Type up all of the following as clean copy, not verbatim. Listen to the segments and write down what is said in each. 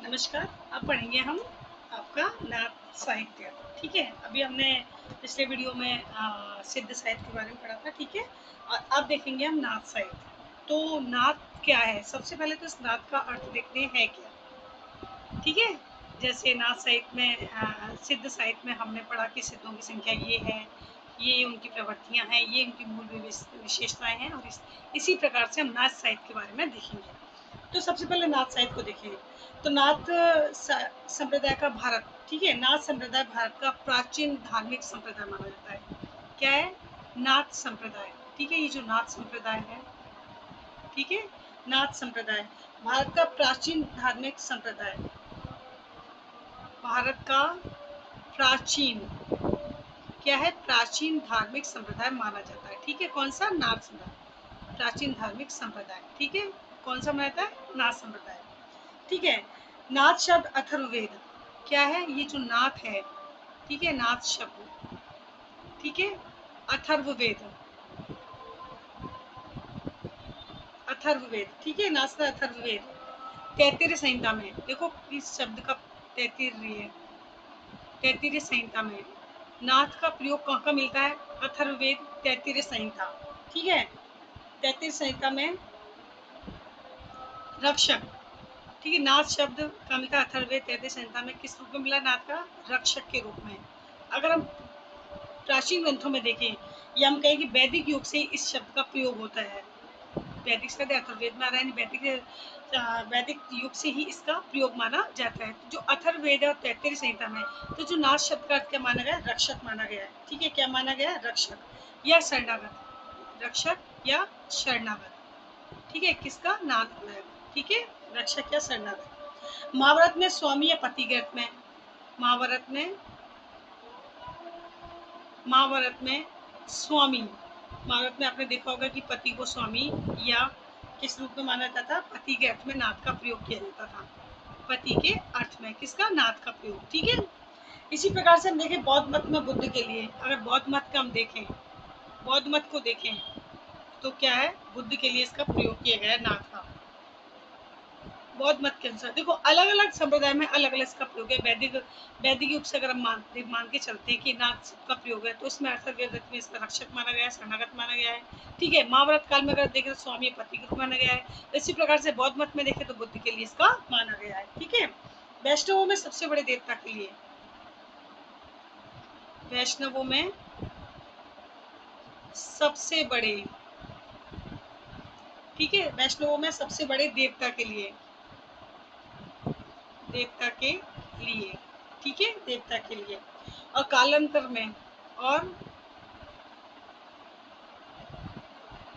नमस्कार। अब पढ़ेंगे हम आपका नाथ साहित्य। ठीक है, अभी हमने पिछले वीडियो में सिद्ध साहित्य के बारे में पढ़ा था। ठीक है, और अब देखेंगे हम नाथ साहित्य। तो नाथ क्या है? सबसे पहले तो इस नाथ का अर्थ देखते हैं है क्या। ठीक है, जैसे नाथ साहित्य में सिद्ध साहित्य में हमने पढ़ा कि सिद्धों की संख्या ये है, ये उनकी प्रवृत्तियां हैं, ये उनकी मूल विशेषताएं हैं, और इसी प्रकार से हम नाथ साहित्य के बारे में देखेंगे। तो सबसे पहले नाथ साहित्य को देखें। तो नाथ संप्रदाय का भारत, ठीक है, नाथ संप्रदाय भारत का प्राचीन धार्मिक संप्रदाय माना जाता है। क्या है? नाथ संप्रदाय। ठीक है, ये जो नाथ संप्रदाय है, ठीक है, नाथ संप्रदाय भारत का प्राचीन धार्मिक संप्रदाय, भारत का प्राचीन, क्या है, प्राचीन धार्मिक संप्रदाय माना जाता है। ठीक है, कौन सा? नाथ संप्रदाय, प्राचीन धार्मिक संप्रदाय। ठीक है, कौन सा माना जाता है? नाथ संप्रदाय। ठीक है, नाथ शब्द अथर्ववेद, क्या है? ये जो नाथ है, ठीक है, नाथ शब्द, ठीक है, अथर्ववेद, अथर्ववेद, ठीक है, नाथ अथर्ववेद, तैत्तिरीय संहिता में, देखो इस शब्द का तैत्तिरीय, तैत्तिरीय संहिता में नाथ का प्रयोग कहाँ का मिलता है? अथर्ववेद, तैत्तिरीय संहिता। ठीक है, तैत्तिरीय संहिता में रक्षक, ठीक है, नाथ शब्द का मिलता है अथर्ववेद तैत्तिरीय संहिता में किस रूप में मिला? नाथ का रक्षक के रूप में। अगर हम प्राचीन ग्रंथों में देखें या हम कहें कि वैदिक युग से इस शब्द का प्रयोग होता है, वैदिक से अथर्ववेद में आ रहा है, वैदिक युग से ही इसका प्रयोग माना जाता है। जो अथर्ववेद और तैत्तिरीय संहिता में तो जो नाथ शब्द का अर्थ क्या माना गया? रक्षक माना गया है। ठीक है, क्या माना गया? रक्षक या शरणागत, रक्षक या शरणागत। ठीक है, किसका? नाथ है। ठीक है, रक्षक या शरणागत। महाभारत में स्वामी या पति के अर्थ में, महाभारत में, महाभारत में स्वामी, महाभारत में आपने देखा होगा कि पति को स्वामी या किस रूप में माना जाता था? पति के अर्थ में नाथ का प्रयोग किया जाता था। पति के अर्थ में किसका? नाथ का प्रयोग। ठीक है, इसी प्रकार से हम देखें बौद्ध मत में बुद्ध के लिए, अगर बौद्ध मत का हम देखें, बौद्ध मत को देखें तो क्या है? बुद्ध के लिए इसका प्रयोग किया गया है नाथ का। बौद्ध मत के अनुसार देखो अलग अलग संप्रदाय में अलग अलग इसका प्रयोग है। वैदिक युग से अगर हम मान के चलते हैं कि नाथ का प्रयोग है, तो इसमें अथर्ववेद में इसका रक्षक माना गया है, शरणागत माना गया है। ठीक है, महाभारत काल में अगर देखें तो स्वामी पति के रूप माना गया है। इसी प्रकार से बौद्ध मत में देखें तो बुद्ध के लिए इसका माना गया है। ठीक है, वैष्णवों में सबसे बड़े देवता के लिए, वैष्णवों में सबसे बड़े, ठीक है, वैष्णवों में सबसे बड़े देवता के लिए, देवता के लिए, ठीक है, देवता के लिए, और कालांतर में, और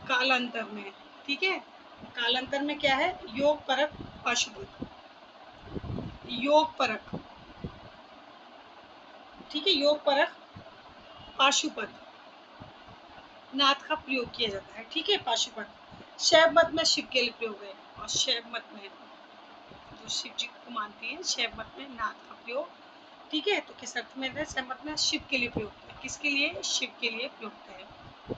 कालांतर में, ठीक है, कालांतर में क्या है? योग परक पाशुपत, योग परक, ठीक है, योग परक पाशुपत नाथ का प्रयोग किया जाता है। ठीक है, पाशुपत। शैव मत में शिव के लिए प्रयोग है, और शैव मत में जो शिव जी को मानते हैं, शैव मत में नाथ का प्रयोग, ठीक है, तो किस अर्थ में है? शैव मत में शिव के लिए प्रयुक्त है। किसके लिए? शिव के लिए प्रयुक्त है,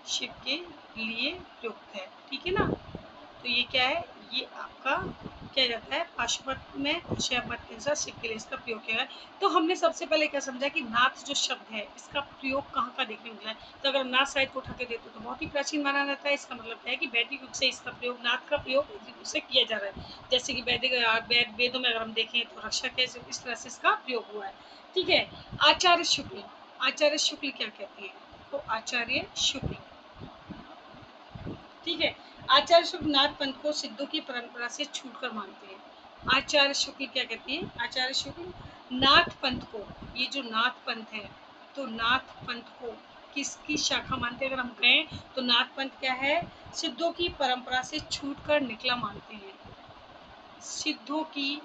शिव के लिए प्रयुक्त है। ठीक है ना, तो ये क्या है? ये आपका क्या जाता है? पाशुपत में शैव मत के अनुसार शिव के लिए इसका प्रयोग किया है। तो हमने सबसे पहले क्या समझा कि नाथ जो शब्द है इसका प्रयोग कहाँ का देखने मिला है। तो अगर नाथ साहित्य को उठा के देखो तो बहुत ही प्राचीन माना जाता है। इसका मतलब है कि वैदिक युग से इसका प्रयोग, नाथ का प्रयोग वैदिक युग से किया जा रहा है। जैसे कि वेदों में अगर हम देखें तो रक्षक है, इस तरह से इसका प्रयोग हुआ है। ठीक है, आचार्य शुक्ल, आचार्य शुक्ल क्या कहते हैं? तो आचार्य शुक्ल, ठीक है, आचार्य शुक्ल नाथ पंथ को सिद्धों की परंपरा से छूटकर मानते हैं। आचार्य शुक्ल क्या कहते हैं? आचार्य शुक्ल नाथ पंथ को, ये जो नाथ पंथ है, तो नाथ पंथ को किसकी शाखा मानते हैं? अगर हम कहें तो नाथ पंथ क्या है? सिद्धों की परंपरा से छूटकर निकला मानते हैं। सिद्धों की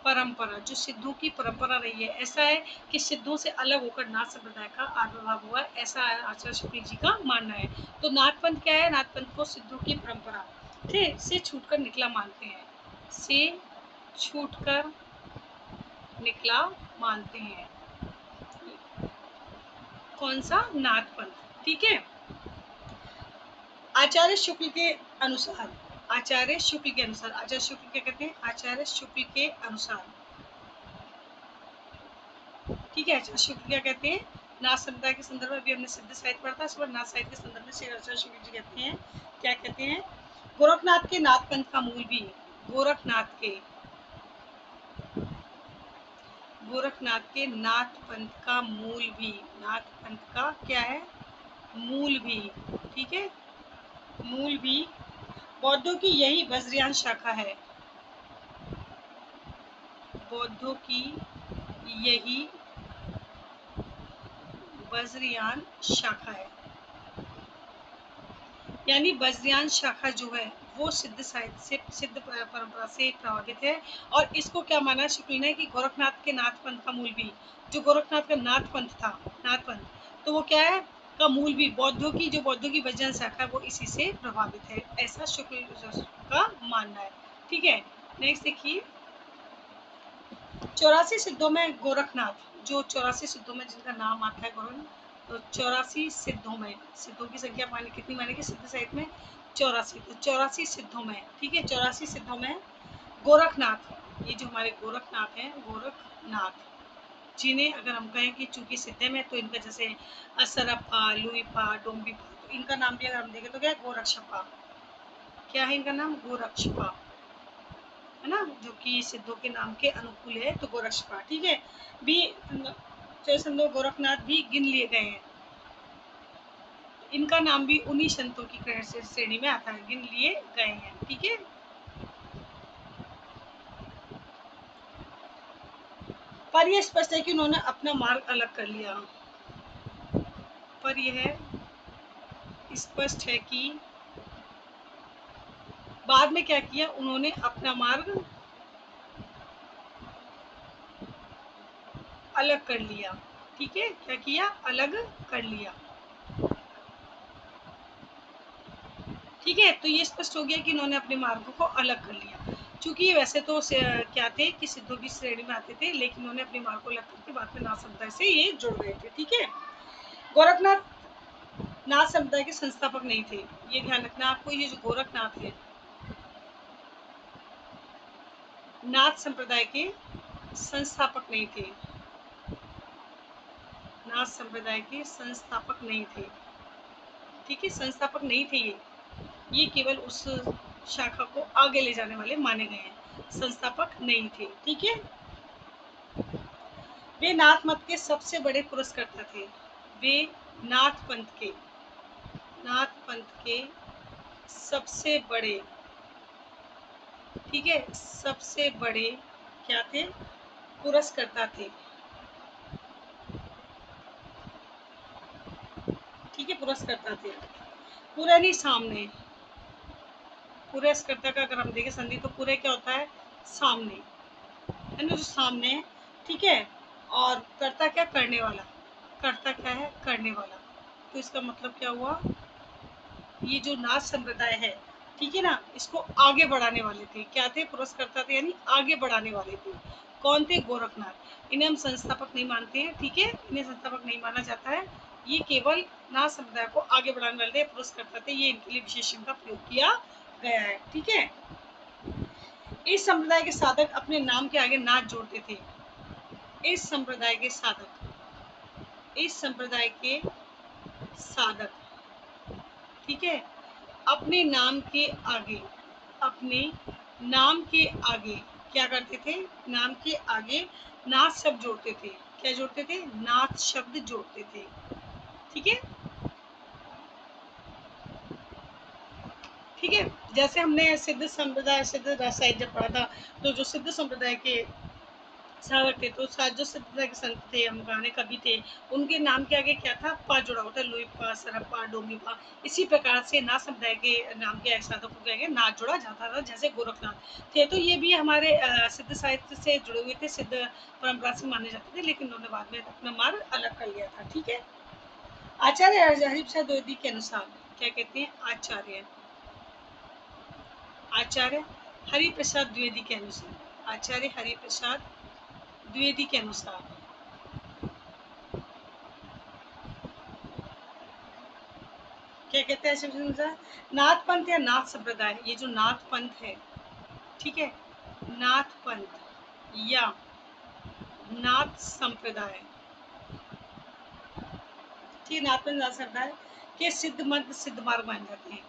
परंपरा, जो सिद्धों की परंपरा रही है, ऐसा है कि सिद्धों से अलग होकर नाथ संप्रदाय का आविर्भाव हुआ, ऐसा आचार्य शुक्ल जी का मानना है। तो नाथ पंथ क्या है? नाथ पंथ को सिद्धों की परंपरा ठीक से छूटकर निकला मानते हैं, से छूटकर निकला मानते हैं। कौन सा? नाथ पंथ। ठीक है, आचार्य शुक्ल के अनुसार, आचार्य शुक्ल के अनुसार। आचार्य शुक्ल क्या कहते हैं? आचार्य शुक्ल के अनुसार। ठीक है, आचार्य शुक्ल क्या कहते हैं? नाथ संप्रदाय के संदर्भ में अभी हमने सिद्ध साहित्य पढ़ा था, इस बार नाथ साहित्य के संदर्भ में श्री आचार्य शुक्ल जी कहते हैं, क्या कहते हैं? गोरखनाथ के नाथ पंथ का मूल भी, गोरखनाथ के नाथ पंथ का मूल भी, नाथ पंथ का क्या है? मूल भी। ठीक है, मूल भी बौद्धों की यही वज्रयान शाखा है, बौद्धों की यही वज्रयान शाखा है। यानी वज्रयान शाखा जो है वो सिद्ध साहित्य से, सिद्ध परंपरा से प्रभावित है। और इसको क्या माना शुक्ल ने कि गोरखनाथ के नाथ पंथ का मूल भी, जो गोरखनाथ का नाथ पंथ था, नाथ पंथ, तो वो क्या है? का मूल भी बौद्धों की, जो बौद्धों की वज्रयान शाखा है वो इसी से प्रभावित है, ऐसा शुक्ल का मानना है। ठीक है, नेक्स्ट देखिए, 84 सिद्धों में गोरखनाथ, जो 84 सिद्धों में जिनका नाम आता है गोरख, तो 84 सिद्धों में, सिद्धों की संख्या माने कितनी मानेगी सिद्ध साहित्य में? 84। तो 84 सिद्धों में, ठीक है, 84 सिद्धों में गोरखनाथ, ये जो हमारे गोरखनाथ हैं, गोरखनाथ, जिन्हें अगर हम कहें कि चूंकि सिद्धे में, तो इनका जैसे असरप्पा, लुईपा, डोम्बिपा, तो इनका नाम भी अगर हम देखें तो क्या है? गोरक्षपा। क्या है इनका नाम? गोरक्षपा, है ना, जो कि सिद्धों के नाम के अनुकूल है, तो गोरक्षपा। ठीक है, भी संतो गोरखनाथ भी गिन लिए गए हैं, इनका नाम भी उन्हीं संतों की श्रेणी में आता है, गिन लिए गए हैं। ठीक है, पर यह स्पष्ट है कि उन्होंने अपना मार्ग अलग कर लिया, पर यह स्पष्ट है कि बाद में क्या किया उन्होंने? अपना मार्ग अलग कर लिया। ठीक है, क्या किया? अलग कर लिया। ठीक है, तो ये स्पष्ट हो गया कि इन्होंने अपने मार्गों को अलग कर लिया, क्योंकि ये वैसे तो क्या थे कि सिद्धों की श्रेणी में आते थे, लेकिन उन्होंने अपने मार्ग को अलग करके बाद में नाथ समुदाय से ये जुड़ गए थे। ठीक है, गोरखनाथ नाथ समुदाय के संस्थापक नहीं थे, ये ध्यान रखना आपको, ये जो गोरखनाथ है नाथ संप्रदाय के संस्थापक नहीं थे, नाथ संप्रदाय के संस्थापक नहीं थे। ठीक है, संस्थापक नहीं थे ये केवल उस शाखा को आगे ले जाने वाले माने गए हैं, संस्थापक नहीं थे। ठीक है, वे नाथ मत के सबसे बड़े पुरस्कर्ता थे, वे नाथ पंथ के, नाथ पंथ के सबसे बड़े, ठीक है, सबसे बड़े क्या थे? पुरस्कर्ता थे। ठीक है, पुरस्कर्ता थे। पुरनी सामने, पुरस्कर्ता का अगर हम देखें संधि, तो पूरे क्या होता है? सामने, है ना, जो सामने है। ठीक है, और कर्ता क्या? करने वाला, कर्ता क्या है? करने वाला। तो इसका मतलब क्या हुआ? ये जो नाथ संप्रदाय है, ठीक है ना, इसको आगे बढ़ाने वाले थे, क्या थे? पुरस्कर्ता थे, यानी आगे बढ़ाने वाले थे। कौन थे? गोरखनाथ। इन्हें हम संस्थापक नहीं मानते हैं, ठीक है, इन्हें संस्थापक नहीं माना जाता है, ये केवल नाथ संप्रदाय को आगे बढ़ाने वाले थे, पुरस्कर्ता थे, ये इनके लिए विशेषण का प्रयोग किया गया है। ठीक है, इस संप्रदाय के साधक अपने नाम के आगे नाथ जोड़ते थे, इस संप्रदाय के साधक, इस संप्रदाय के साधक, ठीक है, अपने नाम के आगे, अपने नाम के आगे क्या करते थे? नाम के आगे नाथ शब्द जोड़ते थे, क्या जोड़ते थे? नाथ शब्द जोड़ते थे। ठीक है, ठीक है, जैसे हमने सिद्ध संप्रदाय, सिद्ध साहित्य जब पढ़ा था, तो जो सिद्ध संप्रदाय के साधक थे, तो जो सिद्ध संप्रदाय के संत थे, हम गाने कवि थे, उनके नाम के आगे क्या था? पा जुड़ा होता है, लुईपा, सरप्पा, डोंबिपा। इसी प्रकार से नाथ संप्रदाय के नाम के साधकों के आगे नाथ जुड़ा जाता था, जैसे गोरखनाथ थे, तो ये भी हमारे सिद्ध साहित्य से जुड़े हुए थे, सिद्ध परंपरा से माने जाते थे, लेकिन उन्होंने बाद में अपना मार्ग अलग कर लिया था। ठीक है, आचार्य हरिप्रसाद द्विवेदी के अनुसार क्या कहते हैं? आचार्य, आचार्य हरिप्रसाद द्विवेदी के अनुसार, आचार्य हरिप्रसाद द्विवेदी के अनुसार क्या कहते हैं शिव अनुसार? नाथ पंथ या नाथ संप्रदाय, ये जो नाथ पंथ है, ठीक है, नाथ पंथ या नाथ संप्रदाय, ठीक है, नाथ पंथ नाथ संप्रदाय के सिद्ध मत सिद्ध मार्ग माने जाते हैं।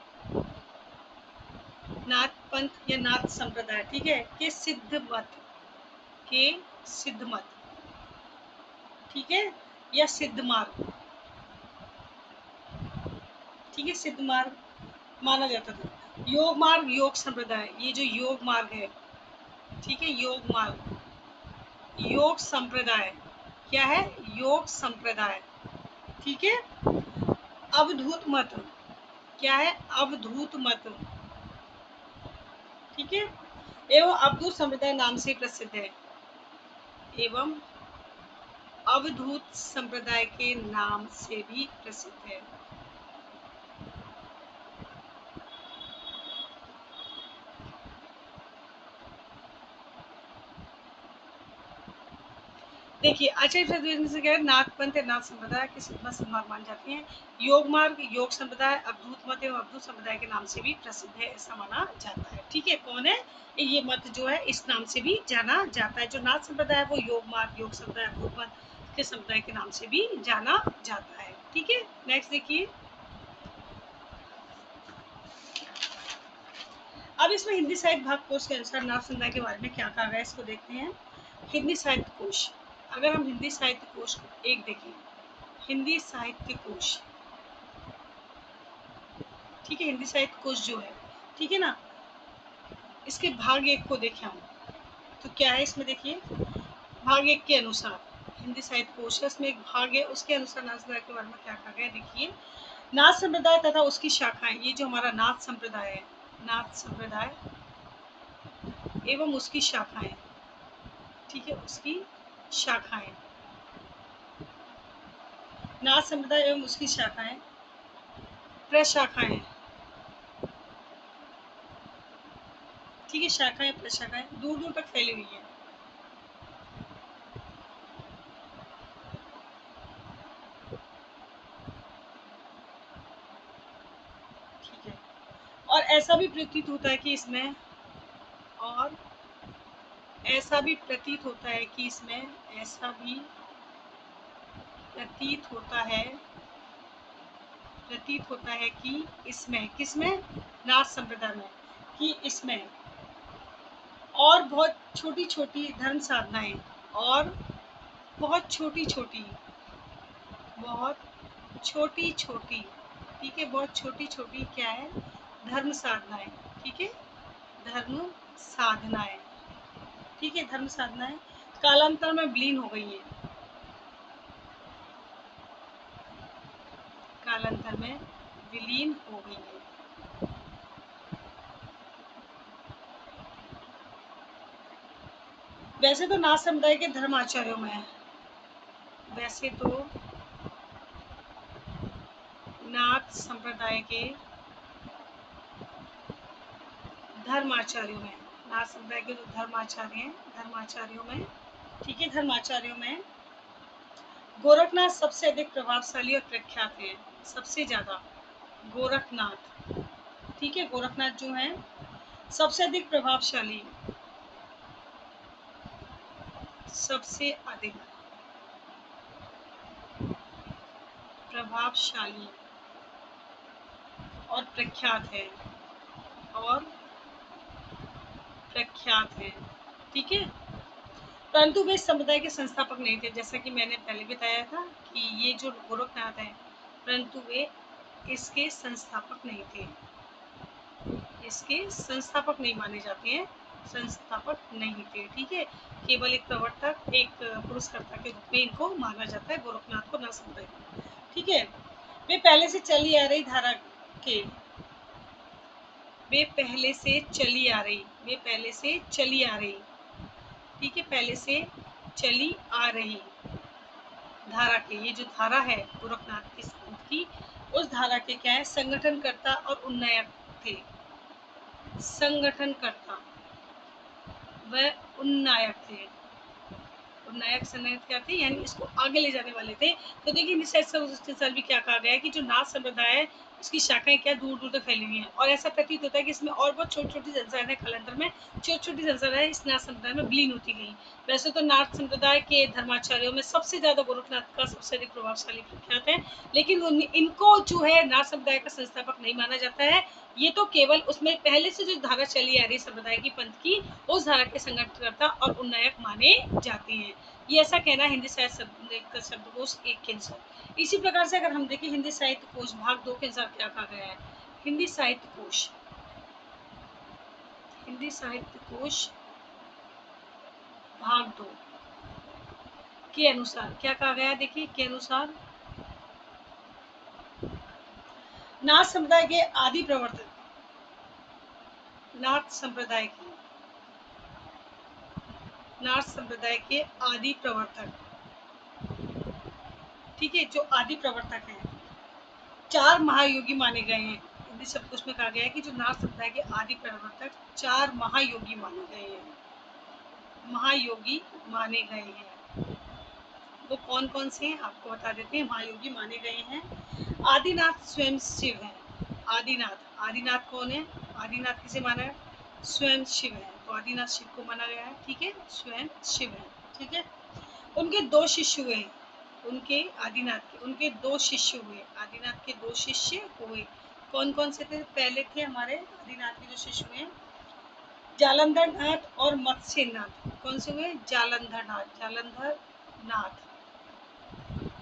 नाथ पंथ या नाथ संप्रदाय, ठीक है, के सिद्ध मत, के सिद्ध मत, ठीक है, या सिद्ध मार्ग, ठीक है, सिद्ध मार्ग माना जाता था। योग मार्ग योग संप्रदाय, ये जो योग मार्ग है, ठीक है, योग मार्ग योग संप्रदाय, क्या है? योग संप्रदाय, ठीक है। अवधूत मत, क्या है? अवधूत मत, ठीक है, एवं अवधूत संप्रदाय नाम से प्रसिद्ध है, एवं अवधूत संप्रदाय के नाम से भी प्रसिद्ध है। देखिए आचार्य प्रद्योतन से क्या है, नाथ पंथ या नाथ संप्रदाय के सिद्ध मत मार्ग माने जाते हैं। योग मार्ग योग संप्रदाय अवधूत मत एवं अवधूत संप्रदाय के नाम से भी प्रसिद्ध है, ऐसा माना जाता है, ठीक है। कौन है ये मत जो है, इस नाम से भी जाना जाता है। जो नाथ संप्रदाय है वो योग मार्ग योग संप्रदाय अवधूत मत के संप्रदाय के नाम से भी जाना जाता है, ठीक है। नेक्स्ट देखिए, अब इसमें हिंदी साहित्य भाग कोश के अनुसार नाथ संप्रदाय के बारे में क्या कहा गया है, इसको देखते हैं। हिंदी साहित्य कोश, अगर हम हिंदी साहित्य कोश एक देखें, हिंदी साहित्य कोश, ठीक है, हिंदी साहित्य कोश जो है, ठीक है ना, इसके भाग एक को देखें हम, तो क्या है इसमें देखिए, भाग एक के अनुसार हिंदी साहित्य कोश है, उसमें एक भाग है, उसके अनुसार नाथ संप्रदाय के बारे में क्या कहा गया है, देखिए। नाथ संप्रदाय तथा उसकी शाखाएं, ये जो हमारा नाथ संप्रदाय है, नाथ संप्रदाय एवं उसकी शाखाएं, ठीक है, उसकी शाखाएं, नाथ संप्रदाय एवं उसकी शाखाएं, प्रशाखाएं, ठीक है, शाखाएं प्रशाखाएं दूर दूर तक फैली हुई है, ठीक है। और ऐसा भी प्रतीत होता है कि इसमें, और ऐसा भी प्रतीत होता है कि इसमें, ऐसा भी प्रतीत होता है, प्रतीत होता है कि इसमें, किसमें? नाथ संप्रदाय में, कि इसमें और बहुत छोटी छोटी धर्म साधनाएं, और बहुत छोटी छोटी, बहुत छोटी छोटी, ठीक है, बहुत छोटी छोटी क्या है? धर्म साधनाएं, ठीक है, धर्म साधनाएं, ठीक है, धर्म साधनाएं कालांतर में विलीन हो गई है, कालांतर में विलीन हो गई है। वैसे तो नाथ समुदाय के धर्माचार्यों में है, वैसे तो नाथ संप्रदाय के धर्माचार्यों में, नाथ संप्रदाय के जो धर्माचार्य हैं, धर्माचार्यों में, ठीक है, धर्माचार्यों में गोरखनाथ सबसे अधिक प्रभावशाली और प्रख्यात हैं, सबसे ज्यादा गोरखनाथ, ठीक है, गोरखनाथ जो है सबसे अधिक प्रभावशाली, सबसे अधिक प्रभावशाली और प्रख्यात है, और प्रख्यात है, ठीक है। परंतु वे समुदाय के संस्थापक नहीं थे, जैसा कि मैंने पहले बताया था कि ये जो गोरखनाथ है, परंतु वे इसके संस्थापक नहीं थे, इसके संस्थापक नहीं माने जाते हैं, संस्थापक नहीं थे, ठीक है। केवल एक प्रवर्तक, एक पुरस्कर्ता के रूप में इनको माना जाता है, गोरखनाथ को, नाथ समुदाय को, ठीक है। वे पहले से चली आ रही धारा के, वे पहले से चली आ रही, वे पहले से चली आ रही, ठीक है, पहले से चली आ रही धारा के, ये जो धारा है गोरखनाथ की संत की, उस धारा के क्या है? संगठनकर्ता और उन्नयक थे, संगठनकर्ता व उन्नायक थे, उन्नायक संगठन क्या थे? यानी इसको आगे ले जाने वाले थे। तो देखिए निश्चय भी क्या कहा गया है कि जो नाथ संप्रदाय है उसकी शाखाएं क्या दूर दूर तक फैली हुई हैं, और ऐसा प्रतीत होता है कि इसमें और बहुत छोटी छोटी जनसंख्या कालांतर में छोटी छोटी जनसंख्या इस नाथ संप्रदाय में विलीन होती गई। वैसे तो नाथ संप्रदाय के धर्माचार्यों में सबसे ज्यादा गोरखनाथ का सबसे अधिक प्रभावशाली प्रख्यात है, लेकिन इनको जो है नाथ संप्रदाय का संस्थापक नहीं माना जाता है। ये तो केवल उसमें पहले से जो धारा चली आ रही संप्रदाय की पंथ की, उस धारा के संगठनकर्ता और उन्नायक माने जाते हैं। ये ऐसा कहना हिंदी साहित्य शब्दकोश 1 के अनुसार। इसी प्रकार से अगर हम देखें हिंदी साहित्य कोश भाग 2 के अनुसार क्या कहा गया है। हिंदी साहित्य कोश, हिंदी साहित्य कोश भाग 2 के अनुसार क्या कहा गया है, देखिए के अनुसार नाथ संप्रदाय के आदि प्रवर्तक, नाथ संप्रदाय के आदि प्रवर्तक, ठीक है, जो आदि प्रवर्तक हैं, 4 महायोगी माने गए हैं। हिंदी शब्दकोश में कहा गया है कि जो नाथ संप्रदाय के आदि प्रवर्तक 4 महायोगी माने गए हैं, महायोगी माने गए हैं। वो कौन कौन से हैं आपको बता देते हैं। महायोगी माने गए हैं, आदिनाथ स्वयं शिव है। आदिनाथ कौन है, आदिनाथ किसे माना है, स्वयं शिव है, तो आदिनाथ शिव को माना गया है, ठीक है, स्वयं शिव है, ठीक है। उनके 2 शिष्य हुए, उनके आदिनाथ के उनके 2 शिष्य हुए, आदिनाथ के 2 शिष्य हुए। कौन कौन से थे, पहले थे हमारे आदिनाथ के जो शिष्य हुए जालंधर नाथ और मत्स्य नाथ। कौन से हुए, जालंधर नाथ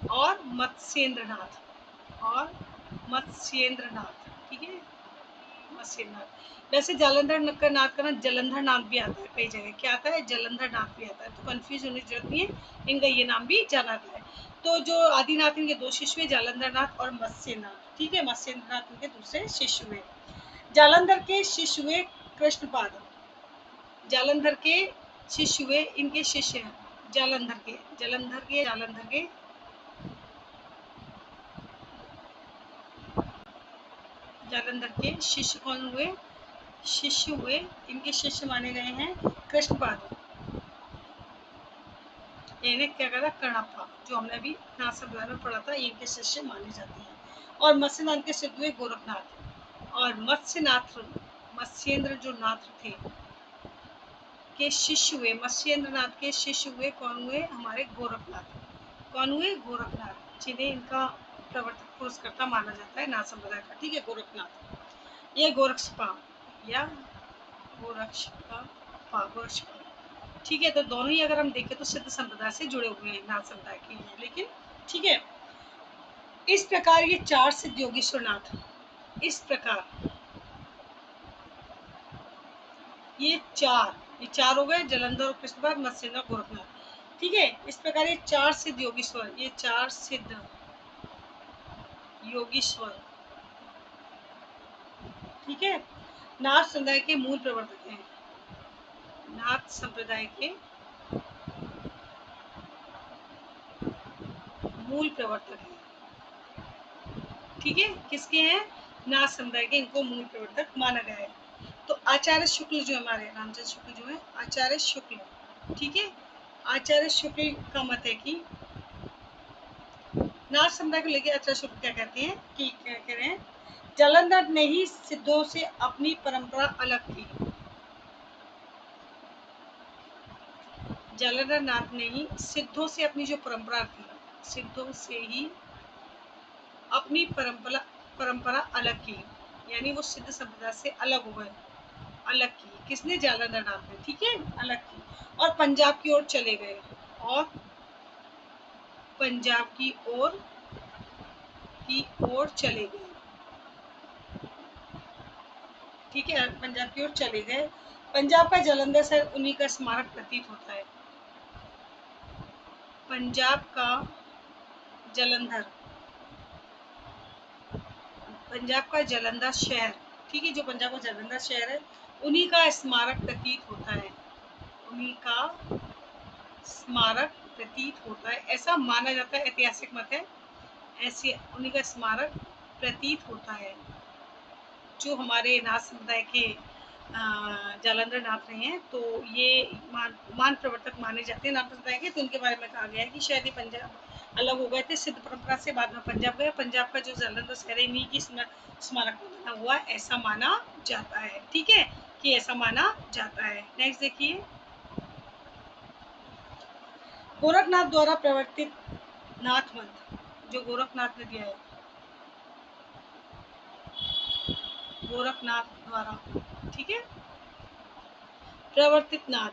और मत्स्येंद्रनाथ, ठीक है, मत्स्येंद्रनाथ। वैसे जालंधर नाथ का ना जलंधर नाथ भी आता है, कई जगह क्या आता है, जलंधर नाथ भी आता है, तो कंफ्यूज होने की जरूरत नहीं है, इनका ये नाम भी जाना जाता है। तो जो आदिनाथ इनके 2 शिष्य हुए, जालंधर नाथ और मत्स्यनाथ, ठीक है, मत्स्येंद्रनाथ इनके दूसरे शिष्य हुए। जालंधर के शिष्य हुए कृष्णपाद, जालंधर के शिष्य हुए, इनके शिष्य हैं जालंधर के शिष्य कौन हुए, इनके शिष्य माने गए हैं कृष्णपाद, यानी क्या करा कणप्पा, जो हमने अभी नाथ संप्रदाय में पढ़ा था, इनके शिष्य माने जाते हैं। और मत्स्यनाथ के सिद्ध हुए गोरखनाथ, और मत्स्येंद्र जो नाथ थे के शिष्य हुए, मत्स्येंद्रनाथ के शिष्य हुए कौन हुए, हमारे गोरखनाथ, कौन हुए, गोरखनाथ, जिन्हें इनका प्रवर्तक पुरस्कर्ता माना जाता है नाथ संप्रदाय का, ठीक है, गोरखनाथ। ये गोरक्षपा या गोरक्षपा, ठीक है। तो दोनों ही अगर हम देखें तो सिद्ध संप्रदाय से जुड़े हुए हैं, नाथ संप्रदाय के हैं, लेकिन ठीक है। इस प्रकार ये 4 सिद्ध योगेश्वरनाथ, इस प्रकार ये चार हो गए, जलंधर और कृष्णपाद, मत्स्येंद्र, गोरखनाथ, ठीक है। इस प्रकार ये 4 सिद्ध योगेश्वर, ये 4 सिद्ध योगेश्वर, ठीक है, नाथ संप्रदाय के मूल प्रवर्तक हैं, नाथ संप्रदाय के मूल प्रवर्तक हैं, ठीक है, किसके हैं, नाथ समुदाय के, इनको मूल प्रवर्तक माना गया है। तो आचार्य शुक्ल जो हमारे रामचंद्र शुक्ल जो है, आचार्य शुक्ल, ठीक है, आचार्य शुक्ल का मत है कि नाथ समुदाय को लेकर आचार्य शुक्ल क्या कहते हैं कि क्या कह रहे हैं, जालंधर ने ही सिद्धों से अपनी परंपरा अलग की, जालंधर नाथ ने ही सिद्धों से अपनी जो परंपरा थी, सिद्धों से ही अपनी परंपरा अलग की, यानी वो सिद्ध संप्रदाय से अलग हो गए, अलग की, किसने, जालंधर नाथ ने, ठीक है, अलग की, और पंजाब की ओर चले गए, और पंजाब की ओर चले गए, ठीक है, पंजाब की ओर चले गए। पंजाब का जालंधर शहर उन्हीं का स्मारक प्रतीत होता है, पंजाब का जालंधर, पंजाब का जालंधर शहर, ठीक है, जो पंजाब का जालंधर शहर है उन्हीं का स्मारक प्रतीत होता है, उन्हीं का स्मारक प्रतीत होता है, ऐसा माना जाता है, ऐतिहासिक मत है, ऐसे उन्हीं का स्मारक प्रतीत होता है। जो हमारे नाथ समुदाय के जालंधर नाथ रहे हैं, तो ये मान प्रवर्तक माने जाते हैं नाथ संप्रदाय के। तो उनके बारे में कहा गया है कि शायद ये पंजाब अलग हो गए थे सिद्ध परंपरा से, बाद में पंजाब गए। पंजाब का जो जालंधर शहर है इन्हीं की स्मारक में बना हुआ ऐसा माना जाता है। ठीक है, कि ऐसा माना जाता है। नेक्स्ट देखिए, गोरखनाथ द्वारा प्रवर्तित नाथ मंत्र, जो गोरखनाथ ने दिया है, गोरखनाथ द्वारा, ठीक है, प्रवर्तित नाथ,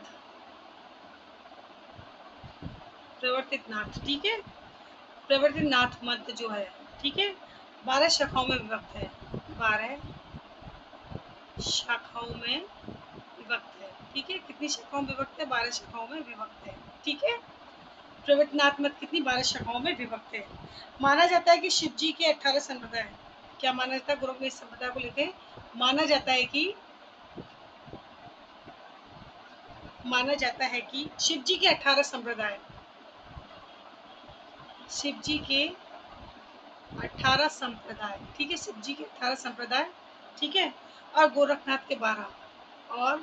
प्रवर्तित नाथ, ठीक है, प्रवर्तित नाथ मंत्र जो है, ठीक है, 12 शाखाओं में विभक्त है, 12 शाखाओं में विभक्त है। ठीक है, कितनी शाखाओं में विभक्त है? 12 शाखाओं में विभक्त है। ठीक है, प्रवर्तित नाथ मत कितनी? 12 शाखाओं में विभक्त है। माना जाता है कि शिव जी के 18 संप्रदाय, क्या माना जाता है? गोरखनाथ संप्रदाय को लेकर माना जाता है कि शिव जी के 18 संप्रदाय, शिव जी के 18 संप्रदाय, ठीक है, शिव जी के 18 संप्रदाय, ठीक है, और गोरखनाथ के 12, और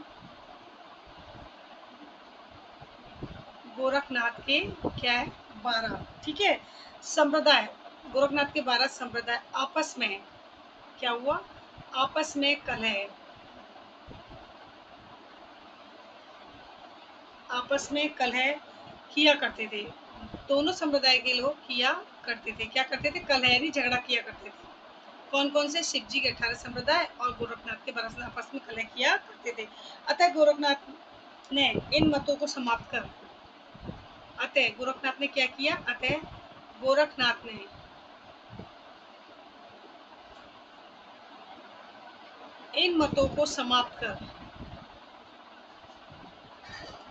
गोरखनाथ के क्या है? 12, ठीक है, संप्रदाय। गोरखनाथ के 12 संप्रदाय आपस में क्या हुआ? आपस में कलह, आपस में कलह किया करते थे। दोनों संप्रदाय के लोग किया करते थे, क्या करते थे? कलह यानी झगड़ा किया करते थे। कौन कौन से? शिव जी के 18 संप्रदाय और गोरखनाथ के 12 आपस में कलह किया करते थे। अतः गोरखनाथ ने इन मतों को समाप्त कर, अतः गोरखनाथ ने क्या किया? अतः गोरखनाथ ने इन मतों को समाप्त कर,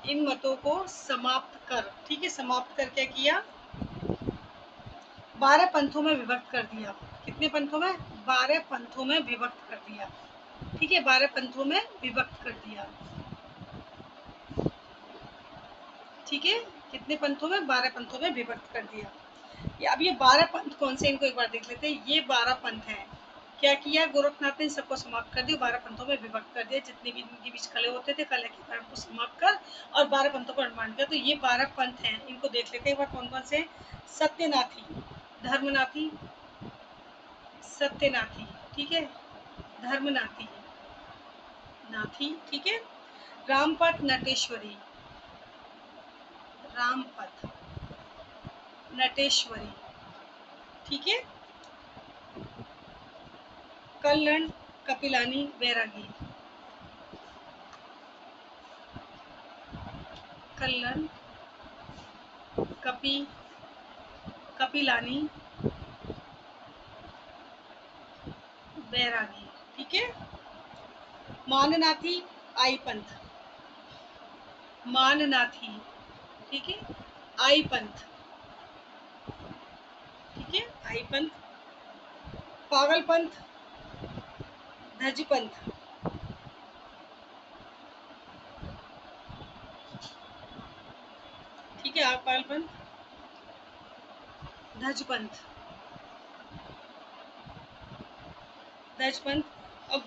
इन मतों को समाप्त कर, ठीक है, समाप्त कर क्या किया? 12 पंथों में विभक्त कर दिया। कितने पंथों में? 12 पंथों में विभक्त कर दिया। ठीक है, 12 पंथों में विभक्त कर दिया। ठीक है, कितने पंथों में? 12 पंथों में विभक्त कर दिया। अब ये 12 पंथ कौन से, इनको एक बार देख लेते हैं। ये 12 पंथ हैं। क्या किया गोरखनाथ ने? सबको समाप्त कर दिया, 12 पंथों में विभक्त कर दिया। जितने भी इनके बीच कलह होते थे, कलह के कारण को समाप्त कर और 12 पंथों को निर्माण किया। तो ये 12 पंथ हैं, इनको देख लेते हैं एक बार कौन कौन से। सत्यनाथी, धर्मनाथी, सत्यनाथी, ठीक है, धर्मनाथी, नाथी, ठीक है, रामपथ, नटेश्वरी, रामपथ, नटेश्वरी, ठीक है, कल्याण, कपिलानी, बैरागी, कल्याण, कपि, कपिलानी, बैरागी, ठीक है, माननाथी, आई पंथ, माननाथी, ठीक है, आई पंथ, ठीक है, आई पंथ, पागल पंथ, धज पंथ, ठीक है, आप पागल पंथ, धज पंथ, धज पंथ और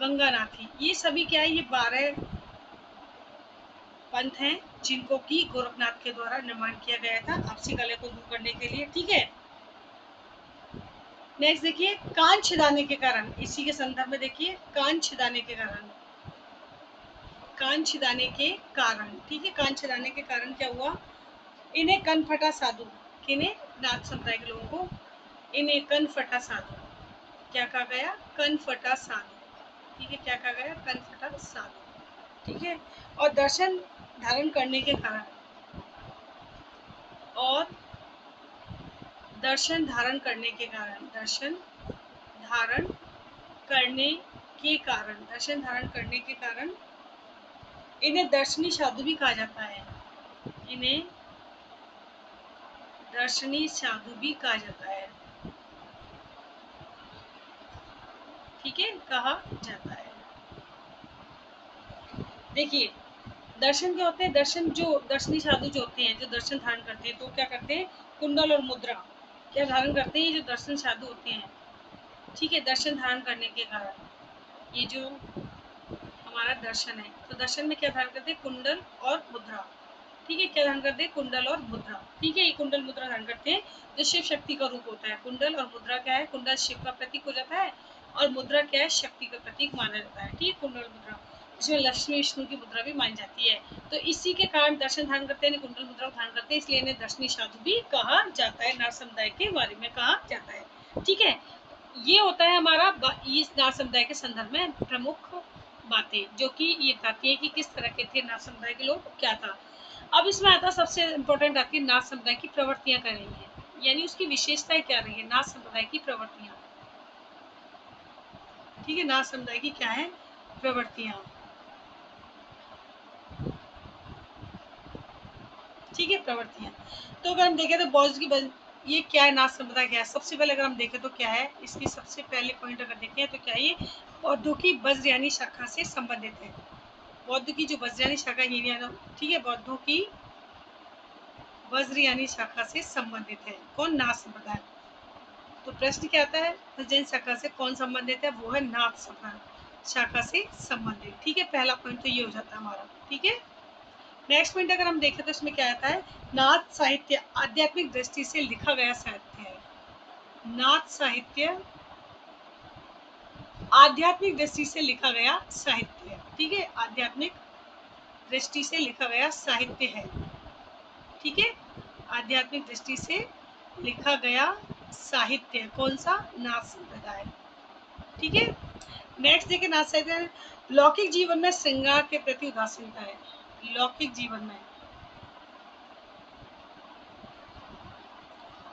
गंगानाथी, ये सभी क्या है? ये 12 पंथ हैं जिनको की गोरखनाथ के द्वारा निर्माण किया गया था आपसी कलह को दूर करने के लिए। ठीक है, नेक्स्ट देखिए, कान छिदाने के कारण, इसी के संदर्भ में देखिए, कान छिदाने के कारण, कान छिदाने के कारण, ठीक है, कान छिदाने के कारण क्या हुआ? इन्हें कनफटा साधु, किन्हें? नाथ संप्रदाय के लोगों को इन्हें कनफटा साधु, क्या कहा गया? कनफटा साधु, ठीक है, क्या कहा गया? कनफटा साधु, ठीक है, और दर्शन धारण करने के कारण, और दर्शन धारण करने के कारण, दर्शन धारण करने के कारण, दर्शन धारण करने के कारण इन्हें दर्शनी साधु भी कहा जाता है, इन्हें दर्शनी साधु भी कहा जाता है, ठीक है, कहा जाता है। देखिए, दर्शन क्या होते हैं? दर्शन जो दर्शनी साधु जो होते हैं, जो दर्शन धारण करते हैं, तो क्या करते हैं? कुंडल और मुद्रा क्या धारण करते हैं? ये जो दर्शन साधु होते हैं, ठीक है, दर्शन धारण करने के कारण ये जो हमारा दर्शन है। तो दर्शन में क्या धारण करते हैं? कुंडल और मुद्रा। ठीक है, क्या धारण करते हैं? कुंडल और मुद्रा। ठीक है, ये कुंडल मुद्रा धारण करते हैं जो शिव शक्ति का रूप होता है। कुंडल और मुद्रा क्या है? कुंडल शिव का प्रतीक हो जाता है और मुद्रा क्या है? शक्ति का प्रतीक माना जाता है। ठीक है, कुंडल मुद्रा, इसमें लक्ष्मी विष्णु की मुद्रा भी मानी जाती है। तो इसी के कारण दर्शन धारण करते हैं, कुंडल मुद्रा धारण करते हैं, इसलिए इन्हें दर्शनी साधु भी कहा जाता है। नाथ समुदाय के बारे में कहा जाता है। ठीक है, ये होता है हमारा इस नाथ समुदाय के संदर्भ में प्रमुख बातें, जो कि ये बताती है कि किस तरह के थे नाथ समुदाय के लोग, क्या था। अब इसमें आता सबसे इम्पोर्टेंट आती है नाथ समुदाय की प्रवृत्तियां क्या रही हैं, यानी उसकी विशेषताएं क्या रही है नाथ समुदाय की प्रवृत्तियां। ठीक है, नाथ समुदाय की क्या है? प्रवृत्तियां। ठीक है, प्रवृत्तियां। तो अगर हम देखें तो बौद्ध की ये क्या है? नाथ संप्रदाय क्या है? सबसे पहले अगर हम देखें तो क्या है इसकी सबसे पहले पॉइंट अगर देखें तो क्या है? ये बौद्धों की वज्रयानी शाखा से संबंधित है। बौद्ध की जो वज्रयानी शाखा है, ठीक है, बौद्धों की वज्रयानी शाखा से संबंधित है। कौन? नाथ संप्रदाय। तो प्रश्न क्या आता है? वज्रयानी शाखा से कौन संबंधित है? वो है नाथ संप्रदाय शाखा से संबंधित। ठीक है, पहला पॉइंट तो ये हो जाता है हमारा। ठीक है, नेक्स्ट पॉइंट अगर हम देखें तो इसमें क्या आता है? नाथ साहित्य आध्यात्मिक दृष्टि से लिखा गया साहित्य है। नाथ साहित्य आध्यात्मिक दृष्टि से लिखा गया साहित्य है। ठीक है, आध्यात्मिक दृष्टि से लिखा गया साहित्य है। ठीक है, आध्यात्मिक दृष्टि से लिखा गया साहित्य कौन सा? नाथ संप्रदाय। ठीक है, नेक्स्ट देखिए नाथ साहित्य लौकिक जीवन में श्रृंगार के प्रति उदासीनता है। लौकिक जीवन में,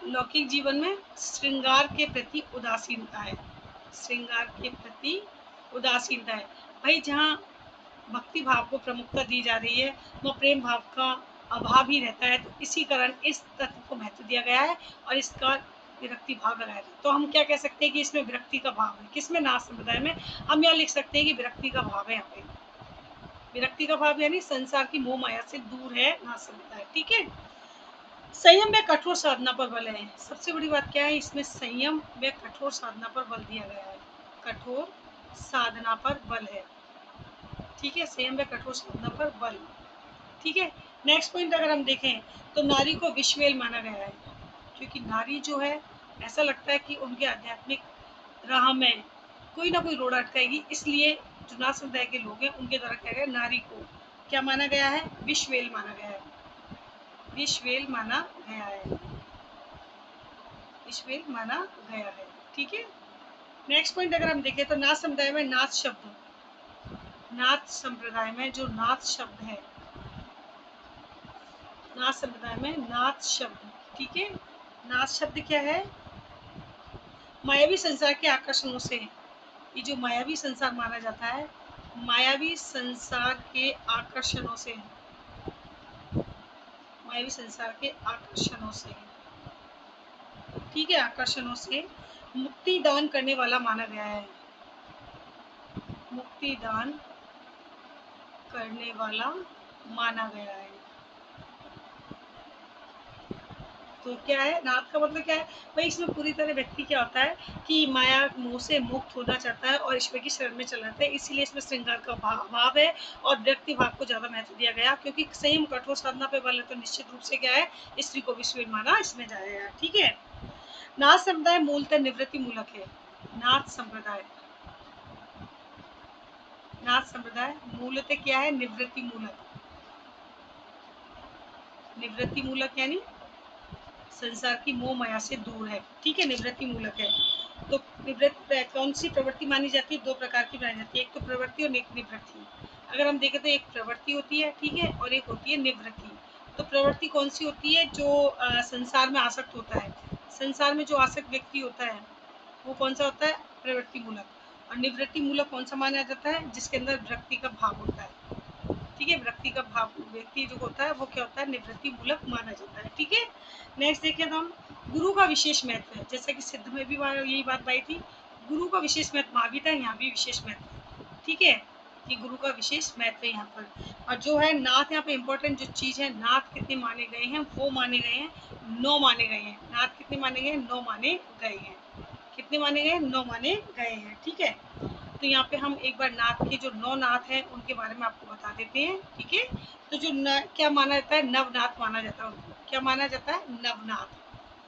लौकिक जीवन में श्रृंगार के प्रति उदासीनता है। श्रृंगार के प्रति उदासीनता है। भाई जहाँ भक्ति भाव को प्रमुखता दी जा रही है वह प्रेम भाव का अभाव ही रहता है। तो इसी कारण इस तत्व को महत्व दिया गया है और इसका विरक्ति भाव लगाया है। तो हम क्या कह सकते हैं कि इसमें विरक्ति का भाव है। किसमें? नाथ संप्रदाय में। हम यहाँ लिख सकते हैं कि विरक्ति का भाव है। यहाँ पे विरक्ति का भाव यानी संसार की मोह माया से दूर है नाथ संप्रदाय। ठीक है, संयम व कठोर साधना पर बल है। सबसे बड़ी बात क्या है? इसमें संयम व कठोर साधना पर बल दिया गया है। कठोर साधना पर बल है। ठीक है, संयम व कठोर साधना पर बल। ठीक है, नेक्स्ट पॉइंट अगर हम देखें तो नारी को विश्वेल माना गया है, क्योंकि नारी जो है ऐसा लगता है कि उनके आध्यात्मिक राह में कोई ना कोई रोड अटकाएगी, इसलिए जो नाथ समुदाय के लोग हैं उनके द्वारा क्या गया? नारी को क्या माना गया है? विश्वेल माना गया है। विश्वेल माना गया है। विश्वेल माना गया है। ठीक है, नेक्स्ट पॉइंट अगर हम देखें तो नाथ समुदाय में नाथ शब्द, नाथ संप्रदाय में जो नाथ शब्द है, नाथ संप्रदाय में नाथ शब्द, ठीक है, नाथ शब्द क्या है? मायावी संसार के आकर्षणों से, ये जो मायावी संसार माना जाता है, मायावी संसार के आकर्षणों से, मायावी संसार के आकर्षणों से, ठीक है, आकर्षणों से मुक्ति दान करने वाला माना गया है। मुक्ति दान करने वाला माना गया है। तो क्या है? नाथ का मतलब क्या है भाई? इसमें पूरी तरह व्यक्ति क्या होता है कि माया मोह से मुक्त होना चाहता है और ईश्वर की शरण में चला जाता है, इसीलिए इसमें श्रृंगार का भाव है और व्यक्ति भाव को ज्यादा महत्व दिया गया, क्योंकि संयम कठोर साधना पे बल है। तो निश्चित रूप से क्या है? स्त्री को विश्वेल माना इसमें जाएगा। ठीक है, नाथ संप्रदाय मूलतः निवृत्ति मूलक है। नाथ संप्रदाय, नाथ संप्रदाय मूलतः क्या है? निवृत्ति मूलक। निवृत्ति मूलक यानी संसार की मोह माया से दूर है। ठीक है, निवृत्ति मूलक है। तो निवृत्ति कौन सी प्रवृत्ति मानी जाती है? दो प्रकार की मानी जाती है, एक तो प्रवृत्ति और एक निवृत्ति। अगर हम देखें तो एक प्रवृत्ति होती है, ठीक है, और एक होती है निवृत्ति। तो प्रवृत्ति कौन सी होती है? जो संसार में आसक्त होता है। संसार में जो आसक्त व्यक्ति होता है वो कौन सा होता है? प्रवृत्ति मूलक। और निवृत्ति मूलक कौन सा माना जाता है? जिसके अंदर विरक्ति का भाव होता है। ठीक है, विरक्ति का भाव व्यक्ति जो होता है वो क्या होता है? निवृत्ति मूलक माना जाता है। ठीक है, नेक्स्ट देखिए तो हम गुरु का विशेष महत्व है। जैसे कि सिद्ध में भी यही बात आई थी, गुरु का विशेष महत्व वहाँ भी था, यहाँ भी विशेष महत्व है। ठीक है, कि गुरु का विशेष महत्व है यहाँ पर। और जो है नाथ, यहाँ पे इम्पोर्टेंट जो चीज है, नाथ कितने माने गए हैं? वो माने गए हैं 9 माने गए हैं। नाथ कितने माने गए? 9 माने गए हैं। कितने माने गए? 9 माने गए हैं। ठीक है, तो यहाँ पे हम एक बार नाथ के जो 9 नाथ हैं उनके बारे में आपको बता देते हैं, ठीक है। तो जो क्या माना जाता है, नवनाथ माना जाता है उनको। क्या माना जाता है, नवनाथ,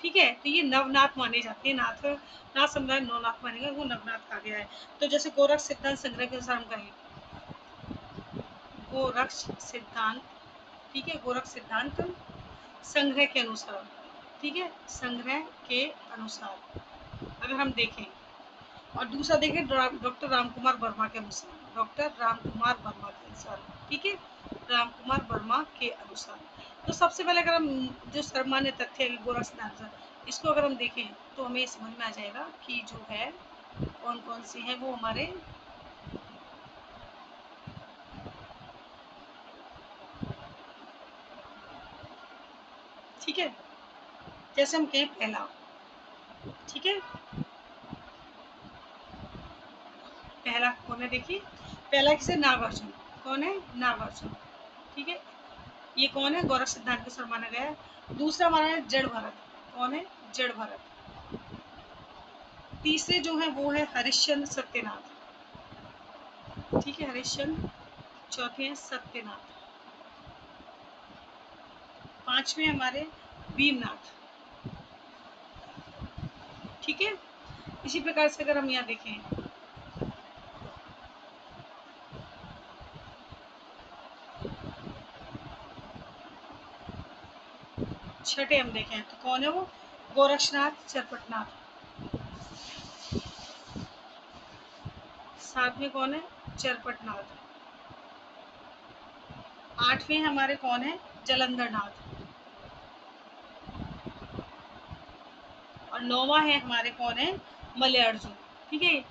ठीक है। तो ये नवनाथ माने जाते हैं, नाथ समुदाय नवनाथ मानेगा, वो नवनाथ कहा गया है। तो जैसे गोरख सिद्धांत संग्रह के अनुसार हम कहें, गोरक्ष सिद्धांत, ठीक है, गोरख सिद्धांत संग्रह के अनुसार, ठीक है, संग्रह के अनुसार अगर हम देखें, और दूसरा देखें डॉक्टर रामकुमार वर्मा के अनुसार, डॉक्टर रामकुमार वर्मा के अनुसार, ठीक है, रामकुमार वर्मा के अनुसार। तो सबसे पहले अगर हम जो सर्वमान्य तथ्य है गोरख सिद्धांत, इसको अगर हम देखें तो हमें समझ में आ जाएगा कि जो है कौन कौन सी है वो हमारे, ठीक है। जैसे हम कहें पहला, ठीक है, पहला कौन है, देखिए पहला किसे, नागार्जुन, कौन है, नागार्जुन, ठीक है। ये कौन है, गोरख सिद्धांत के अनुसार माना गया है। दूसरा माना है जड़ भरत, कौन है, जड़ भरत। तीसरे जो है वो है हरिश्चंद्र सत्यनाथ, ठीक है, हरिश्चंद्र। चौथे हैं सत्यनाथ। पांचवे हमारे भीमनाथ, ठीक है। इसी प्रकार से अगर हम यहाँ देखें, छठे हम देखें तो कौन है वो, गोरक्षनाथ चरपटनाथ। सातवें कौन है, चरपटनाथ। आठवें हमारे कौन है, जलंधर नाथ। और नौवां है हमारे कौन है, मलयार्जुन, ठीक है।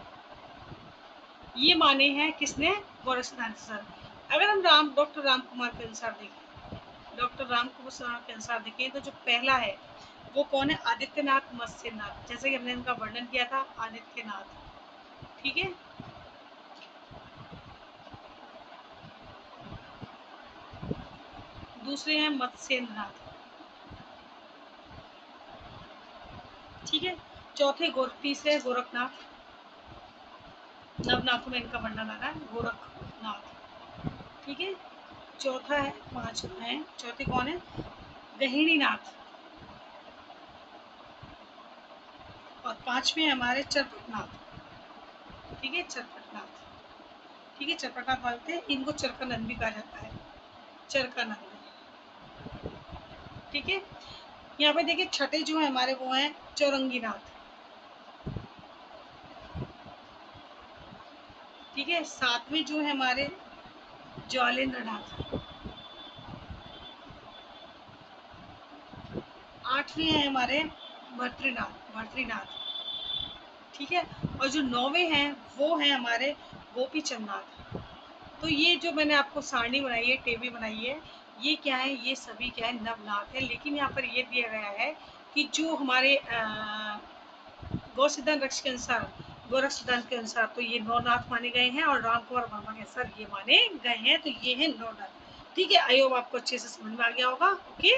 ये माने हैं किसने, गोरख सिद्धांत सर। अगर हम डॉक्टर राम कुमार के अनुसार देखें, डॉक्टर राम कुमार के अनुसार देखें तो जो पहला है वो कौन है, आदित्यनाथ मत्स्यनाथ, जैसे कि हमने इनका वर्णन किया था, आदित्यनाथ, ठीक है। दूसरे हैं मत्स्यनाथ, ठीक है। तीसरे गोरखनाथ, नवनाथों में इनका वर्णन आ रहा है, गोरखनाथ, ठीक है। चौथा है, पांचवा है, चौथे कौन है, गहिनीनाथ। और पांचवें हमारे चरपटनाथ, ठीक है, चरपटनाथ, ठीक है। चरपटनाथ बोलते हैं इनको, चरकानंद भी कहा जाता है, चरकानंद, ठीक है। यहाँ पे देखिए छठे जो है हमारे वो हैं चौरंगीनाथ, ठीक है। सातवें जो है हमारे ज्वालेंद्र नाथ। आठवें है हमारे भर्तृनाथ, ठीक है। और जो नौवे हैं वो हैं हमारे गोपी चंद नाथ। तो ये जो मैंने आपको सारणी बनाई है, टेबल बनाई है, ये क्या है, ये सभी क्या है, नवनाथ है। लेकिन यहाँ पर ये दिया गया है कि जो हमारे गौ सिद्धांत रक्ष के अनुसार, गोरख सिद्धांत के अनुसार तो ये नौ नाथ माने गए हैं, और रामकुमार वर्मा के अनुसार ये माने गए हैं, तो ये है नौ नाथ, ठीक है। आई होप आपको अच्छे से समझ में आ गया होगा, ओके।